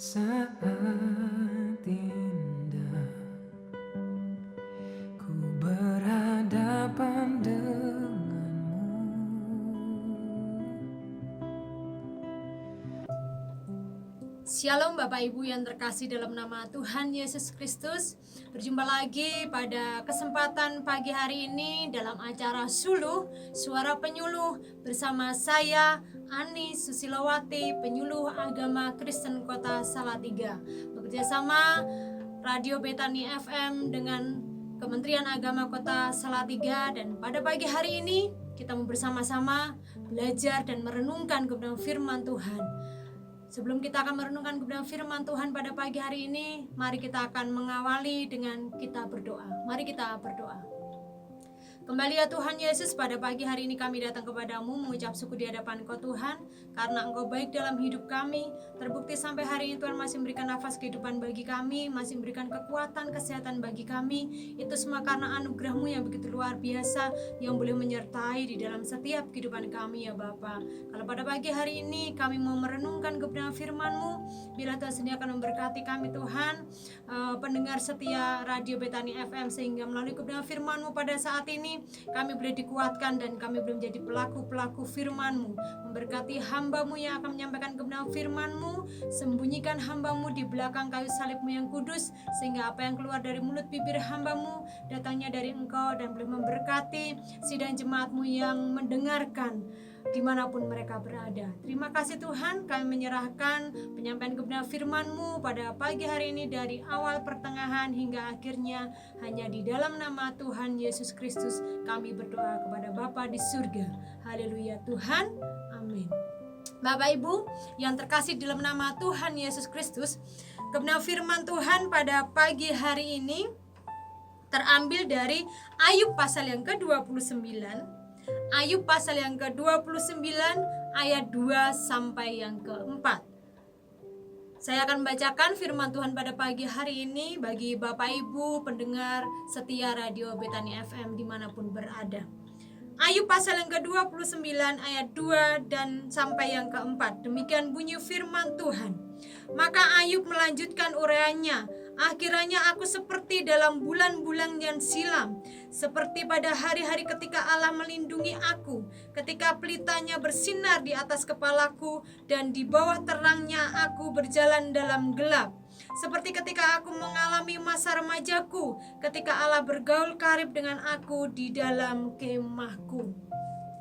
Saat indah ku berhadapan denganmu. Shalom Bapak Ibu yang terkasih dalam nama Tuhan Yesus Kristus. Berjumpa lagi pada kesempatan pagi hari ini dalam acara Suluh, Suara Penyuluh bersama saya Ani Susilowati, penyuluh agama Kristen Kota Salatiga. Bekerja sama Radio Betani FM dengan Kementerian Agama Kota Salatiga, dan pada pagi hari ini kita mau bersama-sama belajar dan merenungkan kebenaran firman Tuhan. Sebelum kita akan merenungkan kebenaran firman Tuhan pada pagi hari ini, mari kita akan mengawali dengan kita berdoa. Mari kita berdoa. Kembali ya Tuhan Yesus, pada pagi hari ini kami datang kepadamu mengucap syukur di hadapan Engkau Tuhan, karena Engkau baik dalam hidup kami. Terbukti sampai hari ini Tuhan masih memberikan nafas kehidupan bagi kami, masih memberikan kekuatan, kesehatan bagi kami. Itu semua karena anugerah-Mu yang begitu luar biasa, yang boleh menyertai di dalam setiap kehidupan kami ya Bapa. Kalau pada pagi hari ini kami mau merenungkan kebenaran firman-Mu, bila Tuhan sendiri akan memberkati kami Tuhan, pendengar setia Radio Betani FM, sehingga melalui kebenaran firman-Mu pada saat ini kami boleh dikuatkan dan kami boleh menjadi pelaku-pelaku firman-Mu. Memberkati hamba-Mu yang akan menyampaikan kebenaran firman-Mu, sembunyikan hamba-Mu di belakang kayu salib-Mu yang kudus, sehingga apa yang keluar dari mulut bibir hamba-Mu datangnya dari Engkau, dan boleh memberkati sidang jemaat-Mu yang mendengarkan dimanapun mereka berada. Terima kasih Tuhan, kami menyerahkan penyampaian kebenaran firman-Mu pada pagi hari ini dari awal, pertengahan hingga akhirnya. Hanya di dalam nama Tuhan Yesus Kristus kami berdoa kepada Bapa di surga. Haleluya Tuhan, amin. Bapak Ibu yang terkasih dalam nama Tuhan Yesus Kristus, kebenaran firman Tuhan pada pagi hari ini terambil dari Ayub pasal yang ke-29. Ayub pasal yang ke-29 ayat 2 sampai yang ke-4. Saya akan membacakan firman Tuhan pada pagi hari ini bagi Bapak Ibu pendengar setia Radio Betani FM dimanapun berada. Ayub pasal yang ke-29 ayat 2 dan sampai yang ke-4. Demikian bunyi firman Tuhan. Maka Ayub melanjutkan uraiannya. Akhirnya aku seperti dalam bulan-bulan yang silam, seperti pada hari-hari ketika Allah melindungi aku, ketika pelitanya bersinar di atas kepalaku, dan di bawah terangnya aku berjalan dalam gelap. Seperti ketika aku mengalami masa remajaku, ketika Allah bergaul karib dengan aku di dalam kemahku.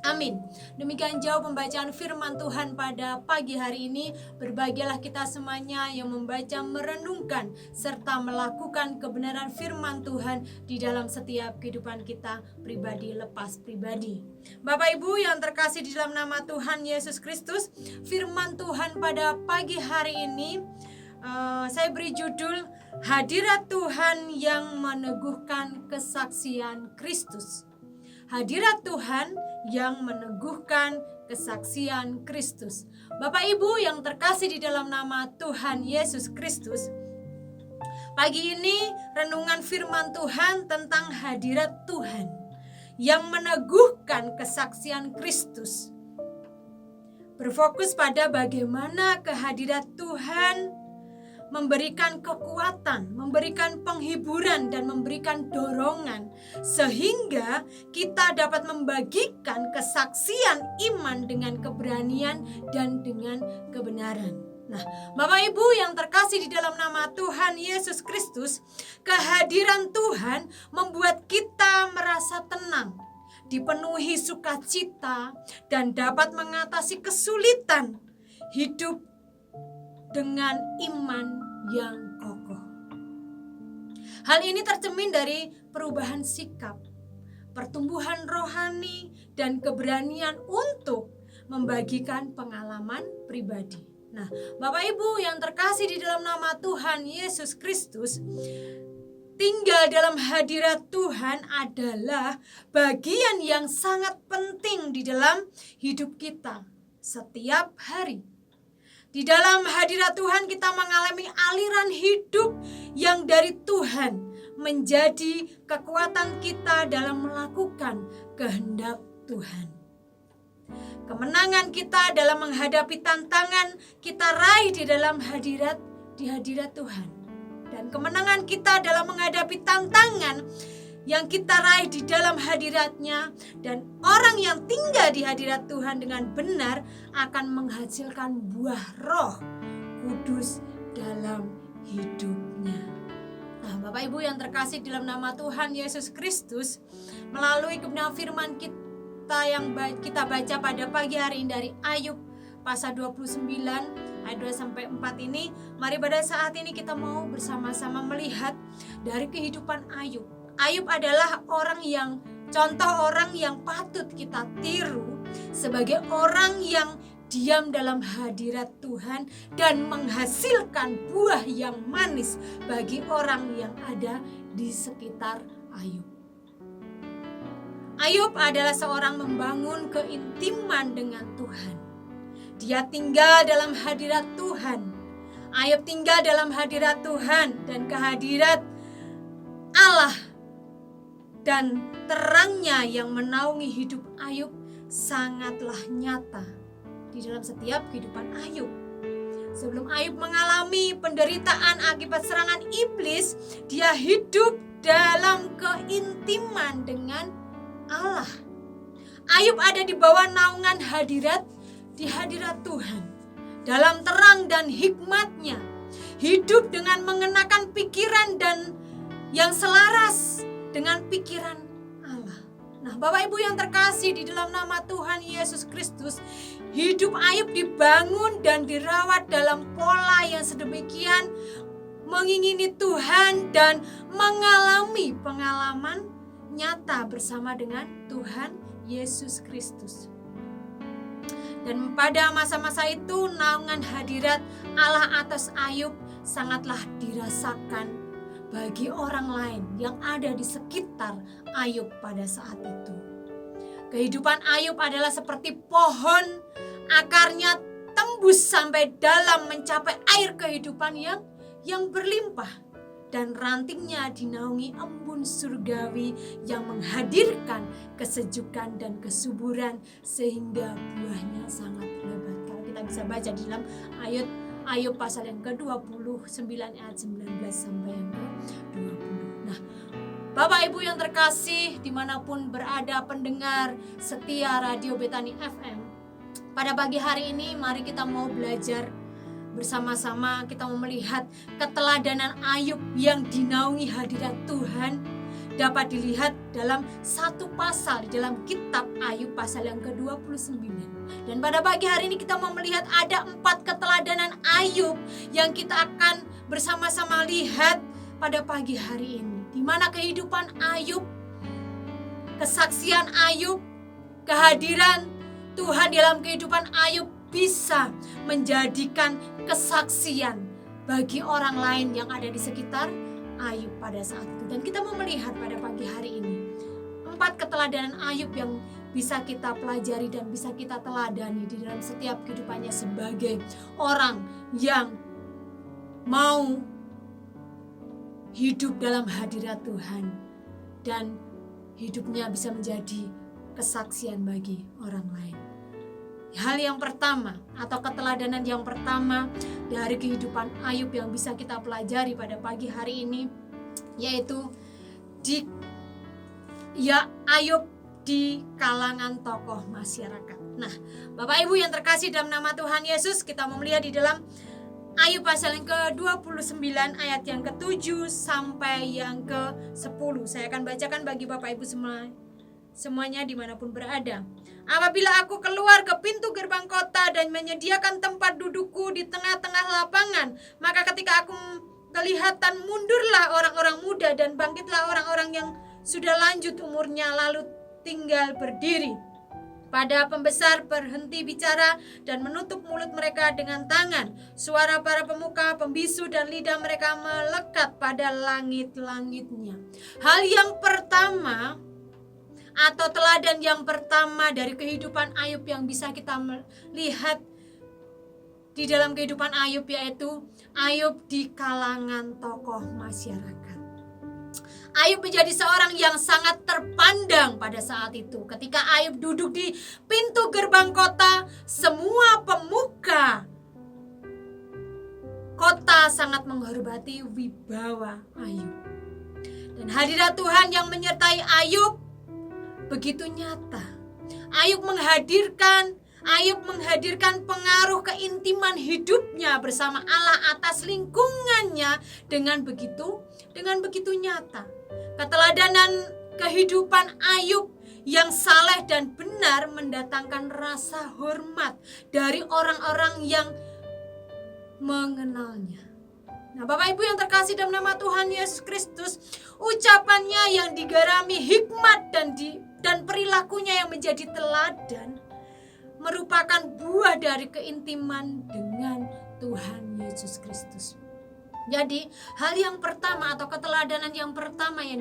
Amin. Demikian jauh pembacaan firman Tuhan pada pagi hari ini. Berbahagialah kita semuanya yang membaca, merenungkan, serta melakukan kebenaran firman Tuhan di dalam setiap kehidupan kita pribadi lepas pribadi. Bapak Ibu yang terkasih di dalam nama Tuhan Yesus Kristus, firman Tuhan pada pagi hari ini saya beri judul Hadirat Tuhan yang meneguhkan kesaksian Kristus. Hadirat Tuhan yang meneguhkan kesaksian Kristus. Bapak Ibu yang terkasih di dalam nama Tuhan Yesus Kristus, pagi ini renungan firman Tuhan tentang hadirat Tuhan yang meneguhkan kesaksian Kristus. Berfokus pada bagaimana kehadirat Tuhan memberikan kekuatan, memberikan penghiburan, dan memberikan dorongan, sehingga kita dapat membagikan kesaksian iman dengan keberanian dan dengan kebenaran. Nah, Bapak Ibu yang terkasih di dalam nama Tuhan Yesus Kristus, kehadiran Tuhan membuat kita merasa tenang, dipenuhi sukacita, dan dapat mengatasi kesulitan hidup dengan iman yang kokoh. Hal ini tercermin dari perubahan sikap, pertumbuhan rohani, dan keberanian untuk membagikan pengalaman pribadi. Nah, Bapak Ibu yang terkasih di dalam nama Tuhan Yesus Kristus, tinggal dalam hadirat Tuhan adalah bagian yang sangat penting di dalam hidup kita setiap hari. Di dalam hadirat Tuhan kita mengalami aliran hidup yang dari Tuhan menjadi kekuatan kita dalam melakukan kehendak Tuhan. Kemenangan kita dalam menghadapi tantangan kita raih di dalam hadirat di hadirat Tuhan. Dan kemenangan kita dalam menghadapi tantangan yang kita raih di dalam hadirat-Nya, dan orang yang tinggal di hadirat Tuhan dengan benar akan menghasilkan buah Roh Kudus dalam hidupnya. Nah, Bapak Ibu yang terkasih dalam nama Tuhan Yesus Kristus, melalui kebenaran firman kita yang kita baca pada pagi hari ini dari Ayub pasal 29 ayat 2-4 ini, mari pada saat ini kita mau bersama-sama melihat dari kehidupan Ayub. Ayub adalah contoh orang yang patut kita tiru sebagai orang yang diam dalam hadirat Tuhan dan menghasilkan buah yang manis bagi orang yang ada di sekitar Ayub. Ayub adalah seorang membangun keintiman dengan Tuhan. Dia tinggal dalam hadirat Tuhan. Ayub tinggal dalam hadirat Tuhan, dan kehadirat Allah dan terangnya yang menaungi hidup Ayub sangatlah nyata di dalam setiap kehidupan Ayub. Sebelum Ayub mengalami penderitaan akibat serangan iblis, dia hidup dalam keintiman dengan Allah. Ayub ada di bawah naungan di hadirat Tuhan, dalam terang dan hikmat-Nya, hidup dengan mengenakan pikiran dan yang selaras dengan pikiran Allah. Nah, Bapak Ibu yang terkasih di dalam nama Tuhan Yesus Kristus, hidup Ayub dibangun dan dirawat dalam pola yang sedemikian mengingini Tuhan dan mengalami pengalaman nyata bersama dengan Tuhan Yesus Kristus. Dan pada masa-masa itu naungan hadirat Allah atas Ayub sangatlah dirasakan bagi orang lain yang ada di sekitar Ayub pada saat itu. Kehidupan Ayub adalah seperti pohon, akarnya tembus sampai dalam mencapai air kehidupan yang berlimpah, dan rantingnya dinaungi embun surgawi yang menghadirkan kesejukan dan kesuburan sehingga buahnya sangat lebat. Kalau kita bisa baca di dalam Ayub pasal yang ke-29 ayat 19 sampai yang ke-20. Nah, Bapak Ibu yang terkasih dimanapun berada pendengar setia Radio Betani FM, pada pagi hari ini mari kita mau belajar bersama-sama. Kita mau melihat keteladanan Ayub yang dinaungi hadirat Tuhan dapat dilihat dalam satu pasal di dalam kitab Ayub pasal yang ke-29. Dan pada pagi hari ini kita mau melihat ada 4 keteladanan Ayub yang kita akan bersama-sama lihat pada pagi hari ini, di mana kehidupan Ayub, kesaksian Ayub, kehadiran Tuhan dalam kehidupan Ayub bisa menjadikan kesaksian bagi orang lain yang ada di sekitar Ayub pada saat itu. Dan kita mau melihat pada pagi hari ini 4 keteladanan Ayub yang bisa kita pelajari dan bisa kita teladani di dalam setiap kehidupannya sebagai orang yang mau hidup dalam hadirat Tuhan dan hidupnya bisa menjadi kesaksian bagi orang lain. Hal yang pertama atau keteladanan yang pertama dari kehidupan Ayub yang bisa kita pelajari pada pagi hari ini, yaitu Ayub di kalangan tokoh masyarakat. Nah, Bapak Ibu yang terkasih dalam nama Tuhan Yesus, kita mau melihat di dalam Ayub pasal yang ke-29 ayat yang ke-7 sampai yang ke-10. Saya akan bacakan bagi Bapak Ibu semuanya dimanapun berada. Apabila aku keluar ke pintu gerbang kota dan menyediakan tempat dudukku di tengah-tengah lapangan, maka ketika aku kelihatan, mundurlah orang-orang muda dan bangkitlah orang-orang yang sudah lanjut umurnya, lalu tinggal berdiri. Pada pembesar berhenti bicara dan menutup mulut mereka dengan tangan. Suara para pemuka, pembisu dan lidah mereka melekat pada langit-langitnya. Hal yang pertama atau teladan yang pertama dari kehidupan Ayub yang bisa kita lihat di dalam kehidupan Ayub, yaitu Ayub di kalangan tokoh masyarakat. Ayub menjadi seorang yang sangat terpandang pada saat itu. Ketika Ayub duduk di pintu gerbang kota, semua pemuka kota sangat menghormati wibawa Ayub. Dan hadirat Tuhan yang menyertai Ayub begitu nyata. Ayub menghadirkan pengaruh keintiman hidupnya bersama Allah atas lingkungannya dengan begitu nyata. Keteladanan kehidupan Ayub yang saleh dan benar mendatangkan rasa hormat dari orang-orang yang mengenalnya. Nah, Bapak Ibu yang terkasih dalam nama Tuhan Yesus Kristus, ucapannya yang digarami hikmat dan perilakunya yang menjadi teladan merupakan buah dari keintiman dengan Tuhan Yesus Kristus. Jadi hal yang pertama atau keteladanan yang pertama yang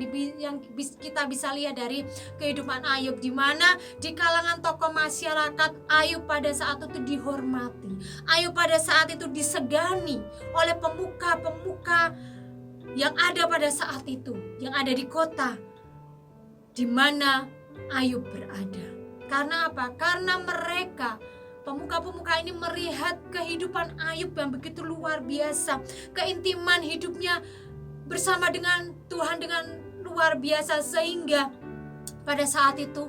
kita bisa lihat dari kehidupan Ayub, di mana di kalangan tokoh masyarakat Ayub pada saat itu dihormati. Ayub pada saat itu disegani oleh pemuka-pemuka yang ada pada saat itu, yang ada di kota di mana Ayub berada. Karena apa? Karena mereka, pemuka-pemuka ini melihat kehidupan Ayub yang begitu luar biasa. Keintiman hidupnya bersama dengan Tuhan dengan luar biasa, sehingga pada saat itu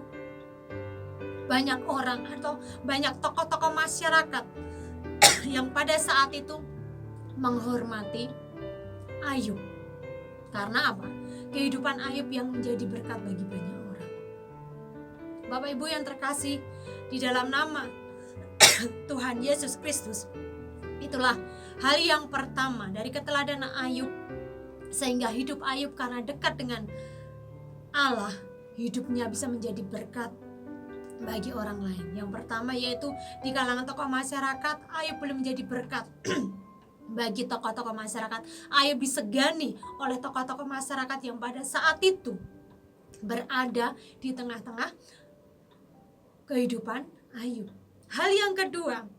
banyak orang atau banyak tokoh-tokoh masyarakat yang pada saat itu menghormati Ayub. Karena apa? Kehidupan Ayub yang menjadi berkat bagi banyak orang. Bapak Ibu yang terkasih di dalam nama Tuhan Yesus Kristus, itulah hal yang pertama dari keteladanan Ayub, sehingga hidup Ayub karena dekat dengan Allah, hidupnya bisa menjadi berkat bagi orang lain. Yang pertama yaitu di kalangan tokoh masyarakat, Ayub boleh menjadi berkat bagi tokoh-tokoh masyarakat. Ayub disegani oleh tokoh-tokoh masyarakat yang pada saat itu berada di tengah-tengah kehidupan Ayub. Hal yang kedua,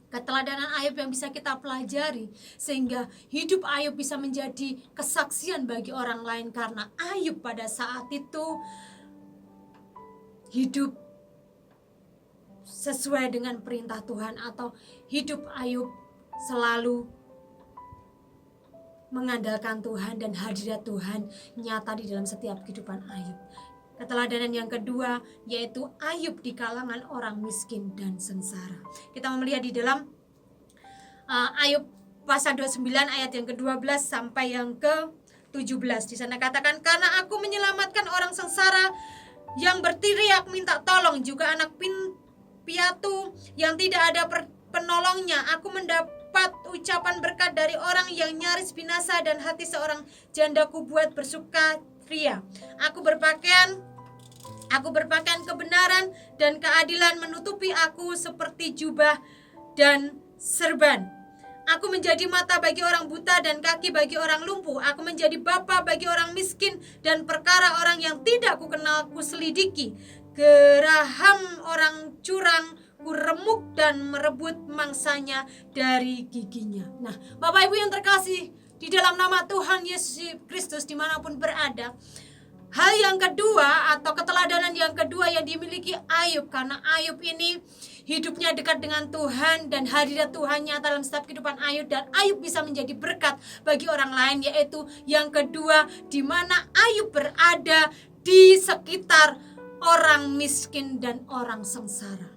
keteladanan Ayub yang bisa kita pelajari sehingga hidup Ayub bisa menjadi kesaksian bagi orang lain, karena Ayub pada saat itu hidup sesuai dengan perintah Tuhan, atau hidup Ayub selalu mengandalkan Tuhan dan hadirat Tuhan nyata di dalam setiap kehidupan Ayub. Keteladanan yang kedua yaitu Ayub di kalangan orang miskin dan sengsara. Kita melihat di dalam Ayub pasal 29 ayat yang ke-12 sampai yang ke-17. Di sana katakan, karena aku menyelamatkan orang sengsara yang berteriak minta tolong, juga anak piatu yang tidak ada penolongnya. Aku mendapat ucapan berkat dari orang yang nyaris binasa, dan hati seorang janda kubuat bersuka ria. Aku berpakaian kebenaran dan keadilan menutupi aku seperti jubah dan serban. Aku menjadi mata bagi orang buta dan kaki bagi orang lumpuh. Aku menjadi bapa bagi orang miskin, dan perkara orang yang tidak kukenal kuselidiki. Geraham orang curang kuremuk dan merebut mangsanya dari giginya. Nah, Bapak Ibu yang terkasih di dalam nama Tuhan Yesus Kristus dimanapun berada, hal yang kedua atau keteladanan yang kedua yang dimiliki Ayub, karena Ayub ini hidupnya dekat dengan Tuhan dan hadirat Tuhan nyata dalam setiap kehidupan Ayub, dan Ayub bisa menjadi berkat bagi orang lain, yaitu yang kedua, di mana Ayub berada di sekitar orang miskin dan orang sengsara.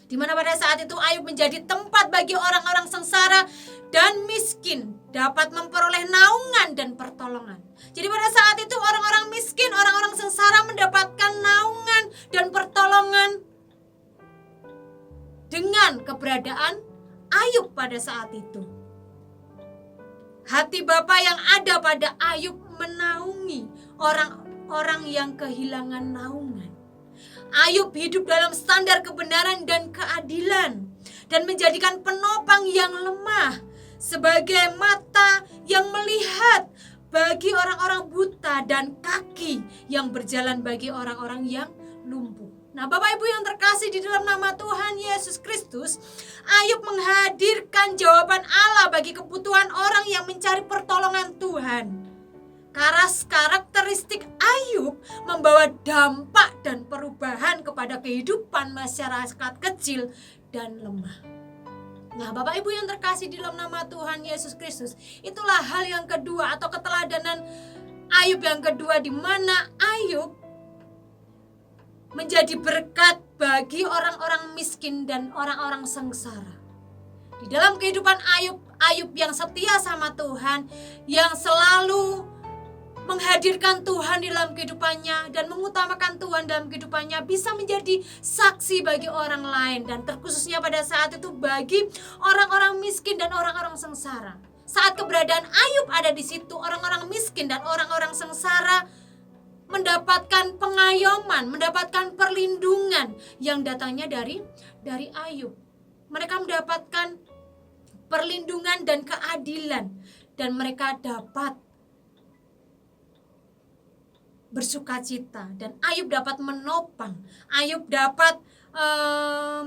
Di mana pada saat itu Ayub menjadi tempat bagi orang-orang sengsara dan miskin dapat memperoleh naungan dan pertolongan. Jadi pada saat itu orang-orang miskin, orang-orang sengsara mendapatkan naungan dan pertolongan dengan keberadaan Ayub pada saat itu. Hati Bapa yang ada pada Ayub menaungi orang-orang yang kehilangan naungan. Ayub hidup dalam standar kebenaran dan keadilan, dan menjadikan penopang yang lemah sebagai mata yang melihat bagi orang-orang buta, dan kaki yang berjalan bagi orang-orang yang lumpuh. Nah, Bapak Ibu yang terkasih di dalam nama Tuhan Yesus Kristus, Ayub menghadirkan jawaban Allah bagi kebutuhan orang yang mencari pertolongan Tuhan. Karakteristik Ayub membawa dampak dan perubahan kepada kehidupan masyarakat kecil dan lemah. Nah, Bapak Ibu yang terkasih di dalam nama Tuhan Yesus Kristus, itulah hal yang kedua atau keteladanan Ayub yang kedua, di mana Ayub menjadi berkat bagi orang-orang miskin dan orang-orang sengsara. Di dalam kehidupan Ayub yang setia sama Tuhan, yang selalu menghadirkan Tuhan di dalam kehidupannya dan mengutamakan Tuhan dalam kehidupannya, bisa menjadi saksi bagi orang lain, dan terkhususnya pada saat itu bagi orang-orang miskin dan orang-orang sengsara. Saat keberadaan Ayub ada di situ, orang-orang miskin dan orang-orang sengsara mendapatkan pengayoman, mendapatkan perlindungan yang datangnya dari Ayub. Mereka mendapatkan perlindungan dan keadilan, dan mereka dapat bersukacita, dan Ayub dapat menopang, Ayub dapat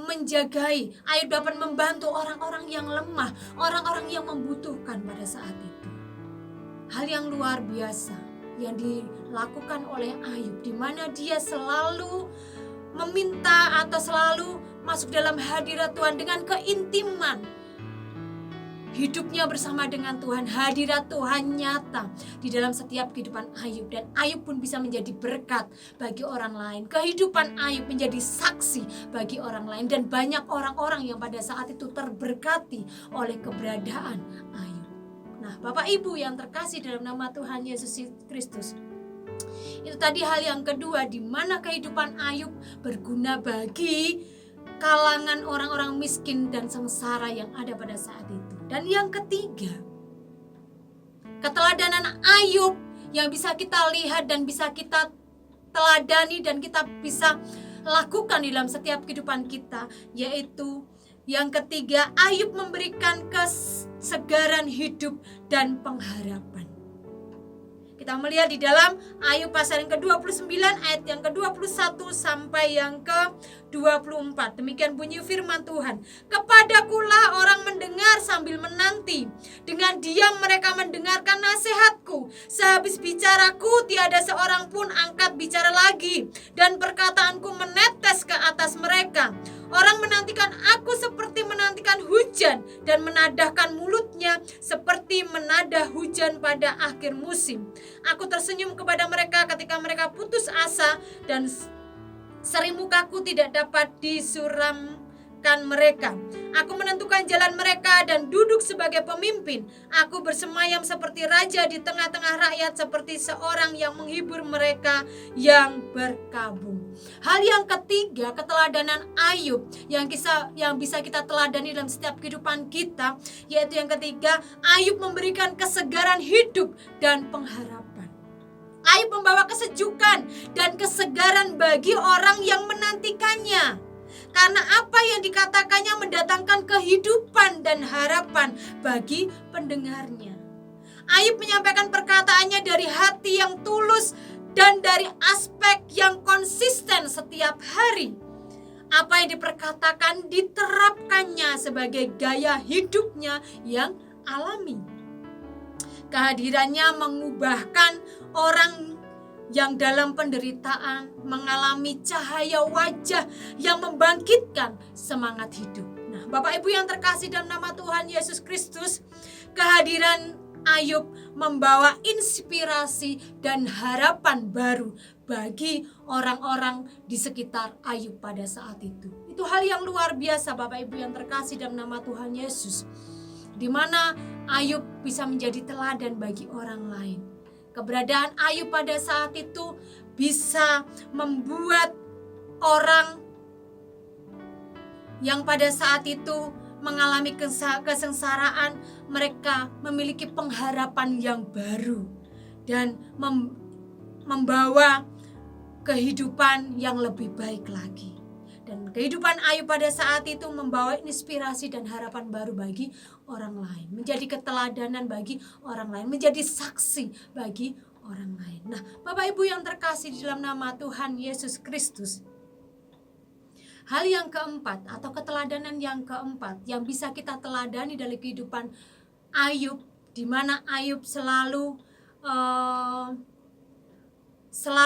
menjagai, Ayub dapat membantu orang-orang yang lemah, orang-orang yang membutuhkan pada saat itu. Hal yang luar biasa yang dilakukan oleh Ayub, di mana dia selalu meminta atau selalu masuk dalam hadirat Tuhan dengan keintiman. Hidupnya bersama dengan Tuhan, hadirat Tuhan nyata di dalam setiap kehidupan Ayub, dan Ayub pun bisa menjadi berkat bagi orang lain. Kehidupan Ayub menjadi saksi bagi orang lain, dan banyak orang-orang yang pada saat itu terberkati oleh keberadaan Ayub. Nah, Bapak Ibu yang terkasih dalam nama Tuhan Yesus Kristus, itu tadi hal yang kedua, di mana kehidupan Ayub berguna bagi kalangan orang-orang miskin dan sengsara yang ada pada saat itu. Dan yang ketiga, keteladanan Ayub yang bisa kita lihat dan bisa kita teladani dan kita bisa lakukan di dalam setiap kehidupan kita, yaitu yang ketiga, Ayub memberikan kesegaran hidup dan pengharapan. Kita melihat di dalam Ayub pasal yang ke-29 ayat yang ke-21 sampai yang ke-24. Demikian bunyi firman Tuhan. Kepadakulah orang mendengar sambil menanti. Dengan diam mereka mendengarkan nasihatku. Sehabis bicaraku tiada seorang pun angkat bicara lagi, dan perkataanku menetes ke atas mereka. Orang menantikan aku seperti menantikan hujan, dan menadahkan mulutnya seperti menadah hujan pada akhir musim. Aku tersenyum kepada mereka ketika mereka putus asa, dan seri mukaku tidak dapat disuramkan mereka. Aku menentukan jalan mereka dan duduk sebagai pemimpin. Aku bersemayam seperti raja di tengah-tengah rakyat, seperti seorang yang menghibur mereka yang berkabung. Hal yang ketiga, keteladanan Ayub yang bisa kita teladani dalam setiap kehidupan kita, yaitu yang ketiga, Ayub memberikan kesegaran hidup dan pengharapan. Ayub membawa kesejukan dan kesegaran bagi orang yang menantikannya. Karena apa yang dikatakannya mendatangkan kehidupan dan harapan bagi pendengarnya. Ayub menyampaikan perkataannya dari hati yang tulus dan dari aspek yang konsisten setiap hari. Apa yang diperkatakan diterapkannya sebagai gaya hidupnya yang alami. Kehadirannya mengubahkan orang yang dalam penderitaan mengalami cahaya wajah yang membangkitkan semangat hidup. Nah, Bapak Ibu yang terkasih dalam nama Tuhan Yesus Kristus, kehadiran Ayub membawa inspirasi dan harapan baru bagi orang-orang di sekitar Ayub pada saat itu. Itu hal yang luar biasa, Bapak Ibu yang terkasih dalam nama Tuhan Yesus, di mana Ayub bisa menjadi teladan bagi orang lain. Keberadaan Ayub pada saat itu bisa membuat orang yang pada saat itu mengalami kesengsaraan, mereka memiliki pengharapan yang baru dan membawa kehidupan yang lebih baik lagi. Dan kehidupan Ayub pada saat itu membawa inspirasi dan harapan baru bagi orang lain, menjadi keteladanan bagi orang lain, menjadi saksi bagi orang lain. Nah, Bapak Ibu yang terkasih di dalam nama Tuhan Yesus Kristus, hal yang keempat atau keteladanan yang keempat yang bisa kita teladani dari kehidupan Ayub, di mana Ayub selalu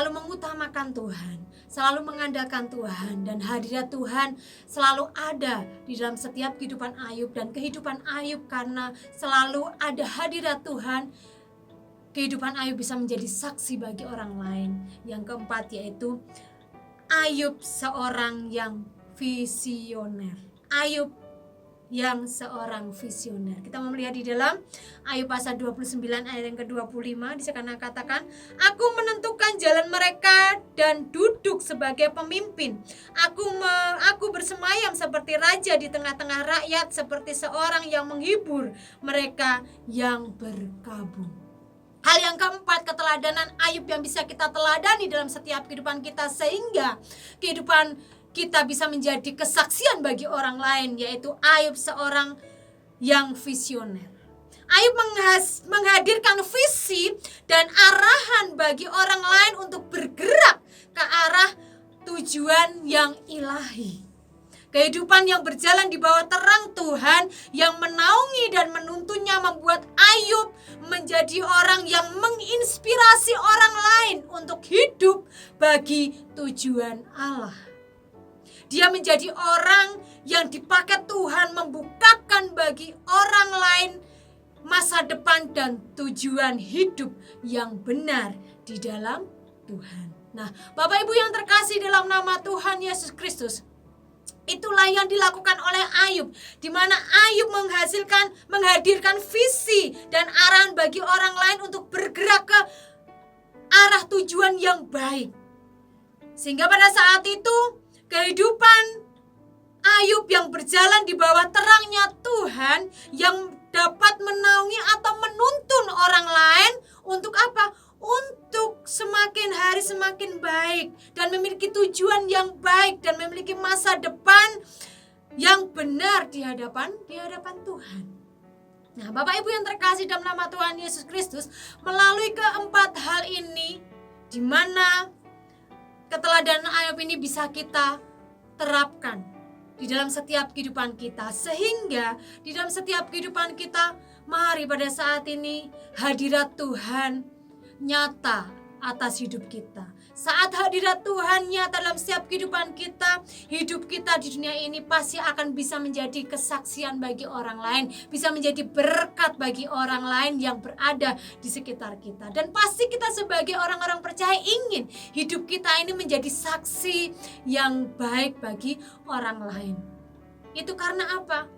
mengutamakan Tuhan, selalu mengandalkan Tuhan, dan hadirat Tuhan selalu ada di dalam setiap kehidupan Ayub dan kehidupan Ayub. Karena selalu ada hadirat Tuhan, kehidupan Ayub bisa menjadi saksi bagi orang lain. Yang keempat yaitu Ayub seorang yang visioner. Ayub yang seorang visioner. Kita mau melihat di dalam Ayub pasal 29 ayat yang ke-25. Di sana katakan, aku menentukan jalan mereka dan duduk sebagai pemimpin. Aku bersemayam seperti raja di tengah-tengah rakyat, seperti seorang yang menghibur mereka yang berkabung. Hal yang keempat, keteladanan Ayub yang bisa kita teladani dalam setiap kehidupan kita, sehingga kehidupan kita bisa menjadi kesaksian bagi orang lain, yaitu Ayub seorang yang visioner. Ayub menghadirkan visi dan arahan bagi orang lain untuk bergerak ke arah tujuan yang ilahi. Kehidupan yang berjalan di bawah terang Tuhan yang menaungi dan menuntunnya membuat Ayub menjadi orang yang menginspirasi orang lain untuk hidup bagi tujuan Allah. Dia menjadi orang yang dipakai Tuhan membukakan bagi orang lain masa depan dan tujuan hidup yang benar di dalam Tuhan. Nah, Bapak Ibu yang terkasih dalam nama Tuhan Yesus Kristus, itulah yang dilakukan oleh Ayub, di mana Ayub menghadirkan visi dan arahan bagi orang lain untuk bergerak ke arah tujuan yang baik. Sehingga pada saat itu kehidupan Ayub yang berjalan di bawah terangnya Tuhan yang dapat menaungi atau menuntun orang lain untuk apa? Untuk semakin hari semakin baik dan memiliki tujuan yang baik dan memiliki masa depan yang benar di hadapan Tuhan. Nah, Bapak Ibu yang terkasih dalam nama Tuhan Yesus Kristus, melalui keempat hal ini, di mana keteladanan Ayub ini bisa kita terapkan di dalam setiap kehidupan kita, sehingga di dalam setiap kehidupan kita, mari pada saat ini hadirat Tuhan nyata atas hidup kita. Saat hadirat Tuhan nyata dalam setiap kehidupan kita, hidup kita di dunia ini pasti akan bisa menjadi kesaksian bagi orang lain, bisa menjadi berkat bagi orang lain yang berada di sekitar kita. Dan pasti kita sebagai orang-orang percaya ingin hidup kita ini menjadi saksi yang baik bagi orang lain. Itu karena apa?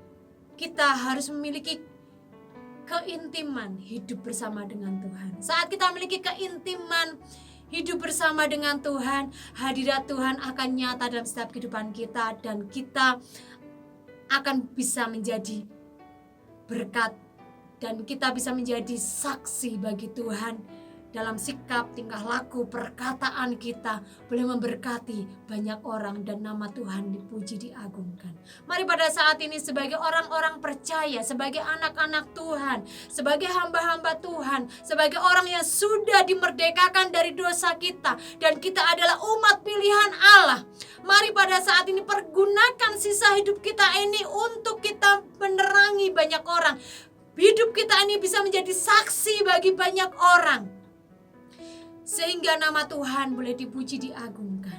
Kita harus memiliki keintiman hidup bersama dengan Tuhan. Saat kita memiliki keintiman hidup bersama dengan Tuhan, hadirat Tuhan akan nyata dalam setiap kehidupan kita, dan kita akan bisa menjadi berkat dan kita bisa menjadi saksi bagi Tuhan dalam sikap, tingkah laku, perkataan kita boleh memberkati banyak orang dan nama Tuhan dipuji, diagungkan. Mari pada saat ini sebagai orang-orang percaya, sebagai anak-anak Tuhan, sebagai hamba-hamba Tuhan, sebagai orang yang sudah dimerdekakan dari dosa kita dan kita adalah umat pilihan Allah, mari pada saat ini pergunakan sisa hidup kita ini untuk kita menerangi banyak orang. Hidup kita ini bisa menjadi saksi bagi banyak orang, sehingga nama Tuhan boleh dipuji, diagungkan.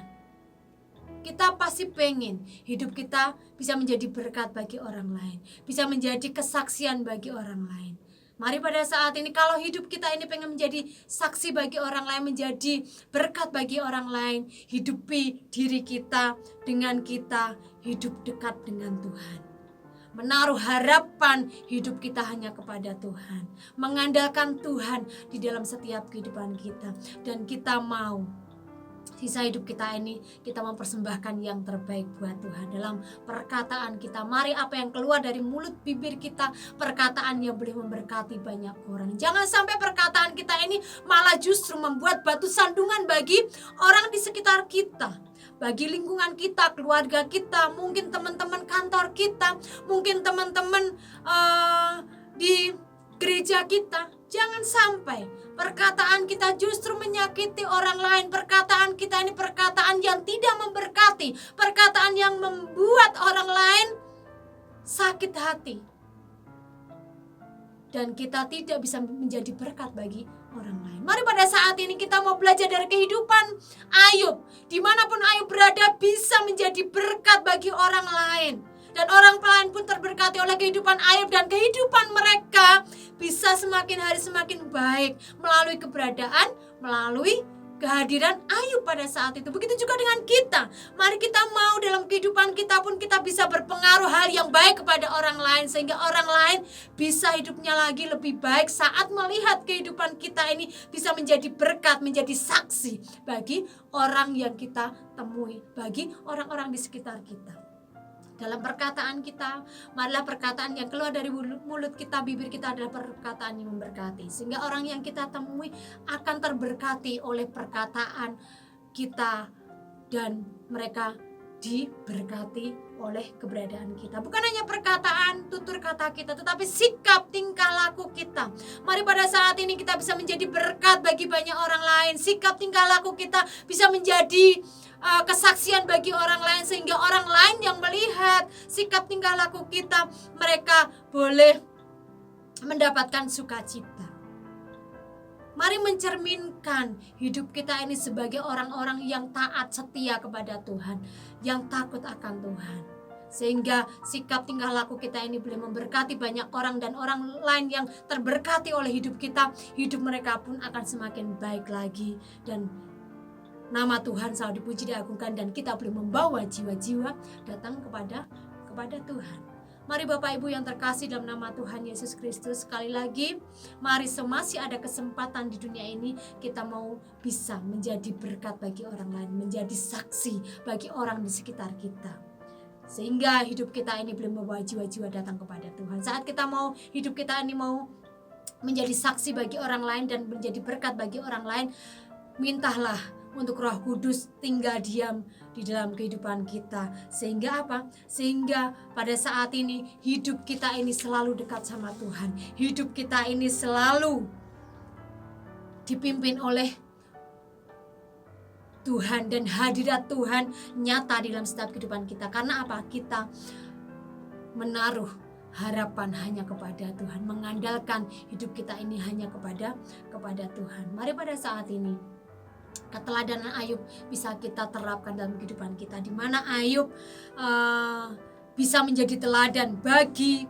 Kita pasti pengen hidup kita bisa menjadi berkat bagi orang lain, bisa menjadi kesaksian bagi orang lain. Mari pada saat ini kalau hidup kita ini pengen menjadi saksi bagi orang lain, menjadi berkat bagi orang lain, hidupi diri kita dengan kita hidup dekat dengan Tuhan. Menaruh harapan hidup kita hanya kepada Tuhan, mengandalkan Tuhan di dalam setiap kehidupan kita, dan kita mau sisa hidup kita ini kita mempersembahkan yang terbaik buat Tuhan. Dalam perkataan kita, mari apa yang keluar dari mulut bibir kita, perkataan yang boleh memberkati banyak orang. Jangan sampai perkataan kita ini malah justru membuat batu sandungan bagi orang di sekitar kita, bagi lingkungan kita, keluarga kita, mungkin teman-teman kantor kita, mungkin teman-teman di gereja kita. Jangan sampai perkataan kita justru menyakiti orang lain. Perkataan kita ini perkataan yang tidak memberkati, perkataan yang membuat orang lain sakit hati, dan kita tidak bisa menjadi berkat bagi orang lain. Mari pada saat ini kita mau belajar dari kehidupan Ayub. Dimanapun Ayub berada bisa menjadi berkat bagi orang lain. Dan orang lain pun terberkati oleh kehidupan Ayub, dan kehidupan mereka bisa semakin hari semakin baik melalui keberadaan, melalui kehadiran Ayub pada saat itu. Begitu juga dengan kita. Mari kita mau dalam kehidupan kita pun kita bisa berpengaruh hal yang baik kepada orang lain, sehingga orang lain bisa hidupnya lagi lebih baik saat melihat kehidupan kita ini bisa menjadi berkat, menjadi saksi bagi orang yang kita temui, bagi orang-orang di sekitar kita. Dalam perkataan kita, marilah perkataan yang keluar dari mulut kita, bibir kita adalah perkataan yang memberkati. Sehingga orang yang kita temui akan terberkati oleh perkataan kita, dan mereka diberkati oleh keberadaan kita. Bukan hanya perkataan, tutur kata kita, tetapi sikap tingkah laku kita. Mari pada saat ini kita bisa menjadi berkat bagi banyak orang lain. Sikap tingkah laku kita bisa menjadi kesaksian bagi orang lain, sehingga orang lain yang melihat sikap tingkah laku kita, mereka boleh mendapatkan sukacita. Mari mencerminkan hidup kita ini sebagai orang-orang yang taat setia kepada Tuhan, yang takut akan Tuhan, sehingga sikap tingkah laku kita ini boleh memberkati banyak orang, dan orang lain yang terberkati oleh hidup kita, hidup mereka pun akan semakin baik lagi, dan nama Tuhan selalu dipuji, diagungkan, dan kita boleh membawa jiwa-jiwa datang kepada Tuhan. Mari Bapak Ibu yang terkasih dalam nama Tuhan Yesus Kristus, sekali lagi mari semasih ada kesempatan di dunia ini, kita mau bisa menjadi berkat bagi orang lain, menjadi saksi bagi orang di sekitar kita, sehingga hidup kita ini boleh membawa jiwa-jiwa datang kepada Tuhan. Saat kita mau hidup kita ini mau menjadi saksi bagi orang lain dan menjadi berkat bagi orang lain, mintalah untuk Roh Kudus tinggal diam di dalam kehidupan kita. Sehingga apa? Sehingga pada saat ini hidup kita ini selalu dekat sama Tuhan. Hidup kita ini selalu dipimpin oleh Tuhan, dan hadirat Tuhan nyata di dalam setiap kehidupan kita. Karena apa? Kita menaruh harapan hanya kepada Tuhan, mengandalkan hidup kita ini hanya kepada Tuhan. Mari pada saat ini keteladanan Ayub bisa kita terapkan dalam kehidupan kita, di mana Ayub bisa menjadi teladan bagi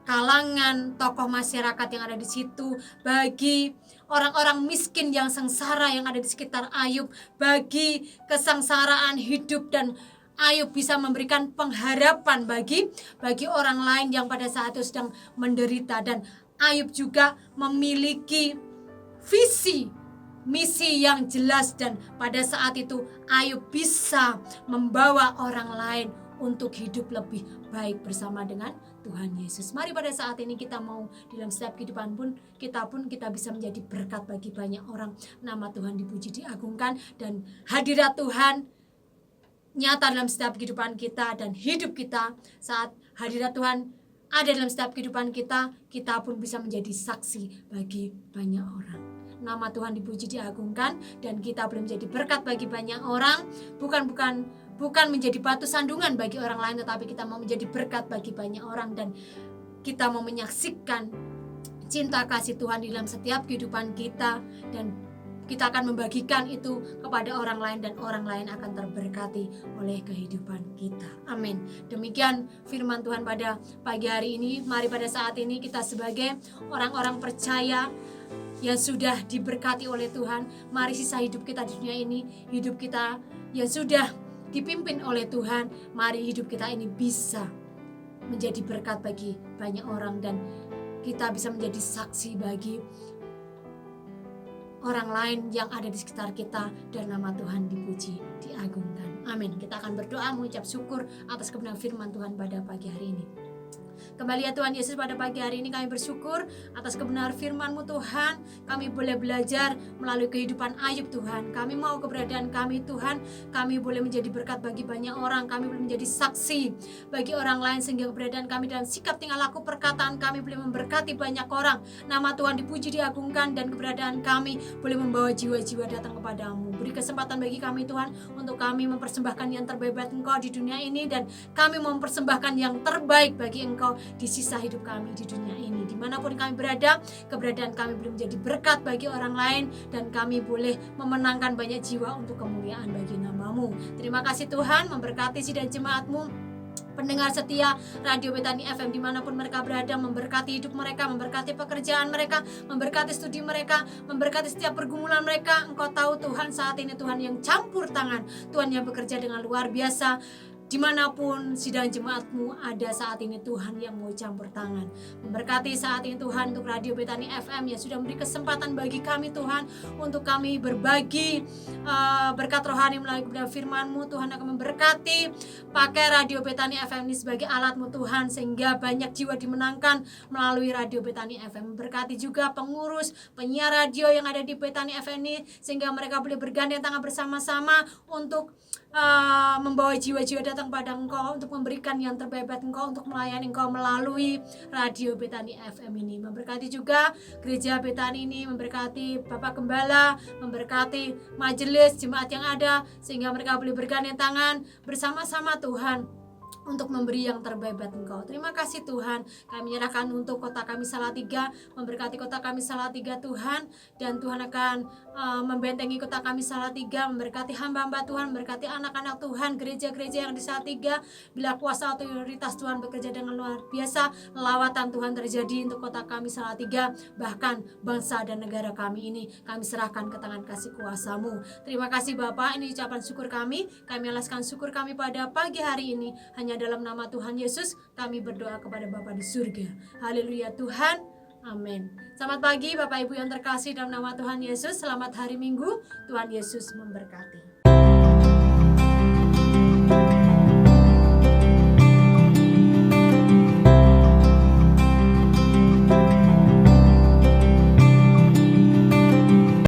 kalangan tokoh masyarakat yang ada di situ, bagi orang-orang miskin yang sengsara yang ada di sekitar Ayub, bagi kesengsaraan hidup, dan Ayub bisa memberikan pengharapan bagi orang lain yang pada saat itu sedang menderita. Dan Ayub juga memiliki visi misi yang jelas, dan pada saat itu Ayub bisa membawa orang lain untuk hidup lebih baik bersama dengan Tuhan Yesus. Mari pada saat ini kita mau dalam setiap kehidupan pun kita bisa menjadi berkat bagi banyak orang. Nama Tuhan dipuji, diagungkan, dan hadirat Tuhan nyata dalam setiap kehidupan kita, dan hidup kita saat hadirat Tuhan ada dalam setiap kehidupan kita pun bisa menjadi saksi bagi banyak orang. Nama Tuhan dipuji, diagungkan, dan kita boleh menjadi berkat bagi banyak orang, bukan menjadi batu sandungan bagi orang lain, tetapi kita mau menjadi berkat bagi banyak orang, dan kita mau menyaksikan cinta kasih Tuhan di dalam setiap kehidupan kita, dan kita akan membagikan itu kepada orang lain, dan orang lain akan terberkati oleh kehidupan kita. Amin. Demikian firman Tuhan pada pagi hari ini. Mari pada saat ini kita sebagai orang-orang percaya yang sudah diberkati oleh Tuhan, mari sisa hidup kita di dunia ini, hidup kita yang sudah dipimpin oleh Tuhan, mari hidup kita ini bisa menjadi berkat bagi banyak orang, dan kita bisa menjadi saksi bagi orang lain yang ada di sekitar kita, dan nama Tuhan dipuji, diagungkan. Amin. Kita akan berdoa mengucap syukur atas kebenaran firman Tuhan pada pagi hari ini. Kembali ya Tuhan Yesus, pada pagi hari ini kami bersyukur atas kebenaran firman-Mu Tuhan. Kami boleh belajar melalui kehidupan Ayub Tuhan. Kami mau keberadaan kami Tuhan, kami boleh menjadi berkat bagi banyak orang. Kami boleh menjadi saksi bagi orang lain, sehingga keberadaan kami dan sikap tingkah laku perkataan kami boleh memberkati banyak orang. Nama Tuhan dipuji, diagungkan, dan keberadaan kami boleh membawa jiwa-jiwa datang kepadamu. Beri kesempatan bagi kami Tuhan untuk kami mempersembahkan yang terbaik buat Engkau di dunia ini, dan kami mempersembahkan yang terbaik bagi Engkau di sisa hidup kami di dunia ini. Dimanapun kami berada, keberadaan kami boleh menjadi berkat bagi orang lain, dan kami boleh memenangkan banyak jiwa untuk kemuliaan bagi nama-Mu. Terima kasih Tuhan, memberkati sidang jemaat-Mu, pendengar setia Radio Betani FM dimanapun mereka berada, memberkati hidup mereka, memberkati pekerjaan mereka, memberkati studi mereka, memberkati setiap pergumulan mereka. Engkau tahu Tuhan, saat ini Tuhan yang campur tangan, Tuhan yang bekerja dengan luar biasa. Dimanapun sidang jemaat-Mu ada saat ini, Tuhan yang mau campur tangan. Memberkati saat ini Tuhan untuk Radio Betani FM yang sudah memberi kesempatan bagi kami Tuhan, untuk kami berbagi berkat rohani melalui kebenaran firman-Mu. Tuhan akan memberkati, pakai Radio Betani FM ini sebagai alat-Mu Tuhan, sehingga banyak jiwa dimenangkan melalui Radio Betani FM. Memberkati juga pengurus, penyiar radio yang ada di Betani FM ini, sehingga mereka boleh bergandeng tangan bersama-sama untuk membawa jiwa-jiwa datang pada Engkau, untuk memberikan yang terbaik buat Engkau, untuk melayani Engkau melalui Radio Betani FM ini. Memberkati juga gereja Betani ini, memberkati Bapak Gembala, memberkati majelis jemaat yang ada, sehingga mereka boleh bergandeng tangan bersama-sama Tuhan untuk memberi yang terbaik buat Engkau. Terima kasih Tuhan, kami menyerahkan untuk kota kami Salatiga, memberkati kota kami Salatiga Tuhan, dan Tuhan akan membentengi kota kami Salatiga, memberkati hamba-hamba Tuhan, memberkati anak-anak Tuhan, gereja-gereja yang di Salatiga. Bila kuasa otoritas Tuhan bekerja dengan luar biasa, lawatan Tuhan terjadi untuk kota kami Salatiga, bahkan bangsa dan negara kami ini kami serahkan ke tangan kasih kuasa-Mu. Terima kasih Bapak, ini ucapan syukur kami alaskan syukur kami pada pagi hari ini. Hanya dalam nama Tuhan Yesus kami berdoa kepada Bapa di surga. Haleluya Tuhan, amin. Selamat pagi Bapak Ibu yang terkasih dalam nama Tuhan Yesus. Selamat hari Minggu, Tuhan Yesus memberkati.